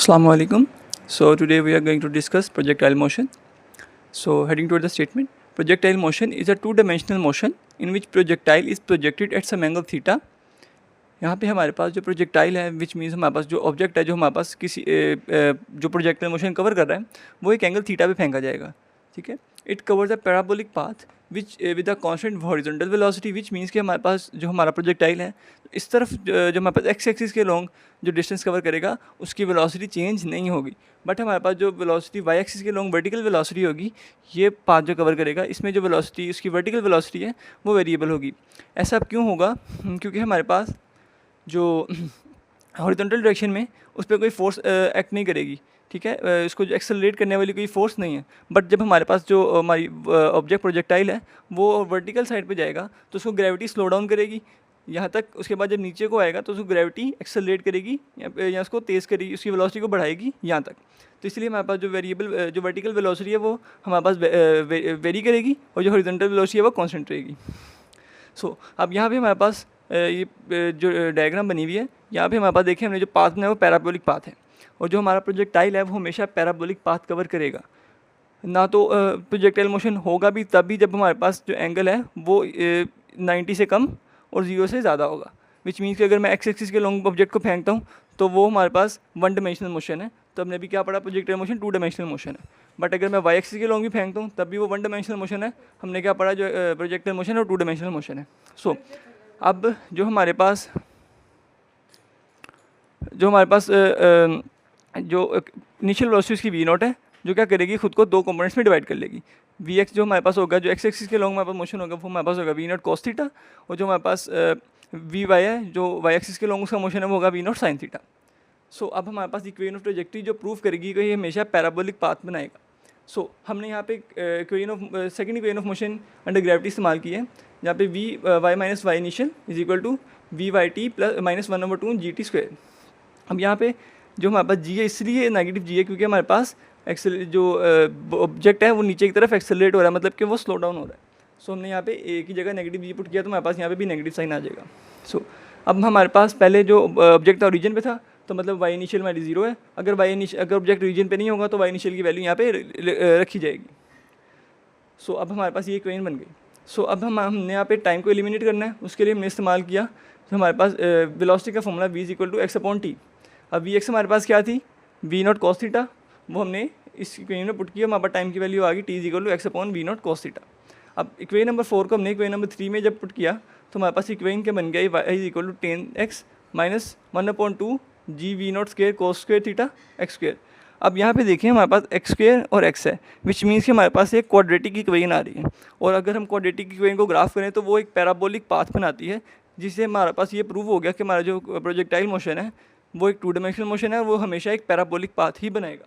Assalamu alaikum. So today we are going to discuss projectile motion. So heading toward the statement, projectile motion is a two-dimensional motion in which projectile is projected at some angle theta. यहाँ पे हमारे पास जो projectile है which means हमारे पास जो object है जो हमारे पास किसी जो प्रोजेक्टाइल मोशन कवर कर रहा है वो एक एंगल थीटा पे फेंका जाएगा, ठीक है. It covers a parabolic path which with a constant horizontal velocity which means कि हमारे पास जो हमारा प्रोजेक्टाइल है इस तरफ जो हमारे पास एक्स एक्सिस के लॉन्ग जो डिस्टेंस कवर करेगा उसकी वेलोसिटी चेंज नहीं होगी, बट हमारे पास जो वेलोसिटी वाई एक्सिस के लॉन्ग वर्टिकल वेलोसिटी होगी ये पाथ जो कवर करेगा इसमें जो वेलोसिटी उसकी वर्टिकल वेलोसिटी है वो वेरिएबल होगी. ऐसा अब क्यों होगा? क्योंकि हमारे पास जो हॉरिजॉन्टल डायरेक्शन में उस पर कोई फोर्स एक्ट नहीं करेगी, ठीक है. इसको जो एक्सेलरेट करने वाली कोई फोर्स नहीं है, बट जब हमारे पास जो हमारी ऑब्जेक्ट प्रोजेक्टाइल है वो वर्टिकल साइड पे जाएगा तो उसको ग्रेविटी स्लो डाउन करेगी यहाँ तक. उसके बाद जब नीचे को आएगा तो उसको ग्रेविटी एक्सेलरेट करेगी या उसको तेज़ करेगी, उसकी वेलोसिटी को बढ़ाएगी यहाँ तक. तो इसलिए हमारे पास जो वेरिएबल जो वर्टिकल वेलोसिटी है वो हमारे पास वेरी करेगी और जो हॉरिजॉन्टल वेलोसिटी है वो कांस्टेंट रहेगी. सो अब यहाँ पे हमारे पास ये जो डायग्राम बनी हुई है यहाँ पे हमारे पास देखिए हमने जो पाथ बनाया वो पैराबोलिक पाथ है और जो हमारा प्रोजेक्टाइल है वो हमेशा पैराबोलिक पाथ कवर करेगा. ना तो प्रोजेक्टाइल मोशन होगा भी तब भी जब हमारे पास जो एंगल है वो 90 से कम और 0 से ज़्यादा होगा, विच मीन्स कि अगर मैं एक्स एक्सिस के लॉन्ग ऑब्जेक्ट को फेंकता हूँ तो वो हमारे पास वन डायमेंशनल मोशन है. तो हमने भी क्या पढ़ा, projectile motion two dimensional motion है. बट अगर मैं वाई एक्सिस के लॉन्ग भी फेंकता हूँ तब भी वो वन डायमेंशनल मोशन है. हमने क्या पढ़ा, जो प्रोजेक्टाइल मोशन है वो टू डायमेंशनल मोशन है. सो अब जो हमारे पास जो इनिशियल वेलोसिटी उसकी वी नॉट है जो क्या करेगी खुद को दो कंपोनेंट्स में डिवाइड कर लेगी. वी एक्स जो हमारे पास होगा, जो एक्स एक्सिस के लॉन्ग हमारे पास मोशन होगा वो हमारे पास होगा वी नॉट कॉस थीटा, और जो हमारे पास वी वाई है जो वाई एक्सिस के लॉन्ग उसका मोशन है वो होगा वी नॉट साइन थीटा. सो अब हमारे पास इक्वेशन ऑफ ट्रेजेक्टरी जो प्रूव करेगी कि ये हमेशा पैराबोलिक पाथ बनाएगा. सो हमने यहाँ पे second equation of motion under gravity इस्तेमाल की है जहाँ पे v y minus y initial is equal to v y t plus minus 1/2 g t square. अब यहाँ पे जो हमारे पास जी है इसलिए नेगेटिव जी है क्योंकि हमारे पास जो ऑब्जेक्ट है वो नीचे की तरफ एक्सेलरेट हो रहा है, मतलब कि वो स्लो डाउन हो रहा है. सो हमने यहाँ पे ए की जगह नेगेटिव जी पुट किया तो हमारे पास यहाँ पे भी नेगेटिव साइन आ जाएगा. सो अब हमारे पास पहले जो ऑब्जेक्ट था ओरिजिन पे था तो मतलब वाई इनिशियल हमारी 0 है. अगर ऑब्जेक्ट रीजन पे नहीं होगा तो वाई इनिशियल की वैल्यू यहाँ पे रखी जाएगी. सो अब हमारे पास ये इक्वेशन बन गई. सो अब हमने यहाँ पे टाइम को एलिमिनेट करना है, उसके लिए हमने इस्तेमाल किया तो हमारे पास वेलोसिटी का formula v is equal to x upon t. अब वी एक्स हमारे पास क्या थी, वी नॉट कॉस थीटा, वो हमने इस इक्वेशन में पुट किया, हमारे पास टाइम की वैल्यू आ गई t is equal to x upon v naught cos theta. अब इक्वेशन नंबर 4 को हमने इक्वेशन नंबर 3 में जब पुट किया तो हमारे पास इक्वेशन क्या बन गया, y is equal to 10x minus 1/2 g v naught square cos square theta x square. अब यहाँ पे देखिए हमारे पास एक्स स्क्वेयर और एक्स है विच मीन्स कि हमारे पास एक क्वाड्रेटिक इक्वेशन आ रही है, और अगर हम क्वाड्रेटिक इक्वेशन को ग्राफ करें तो वो एक पैराबोलिक पाथ बनाती है, जिससे हमारे पास ये प्रूव हो गया कि हमारा जो प्रोजेक्टाइल मोशन है वो एक टू डायमेंशनल मोशन है, वो हमेशा एक पैराबोलिक पाथ ही बनाएगा.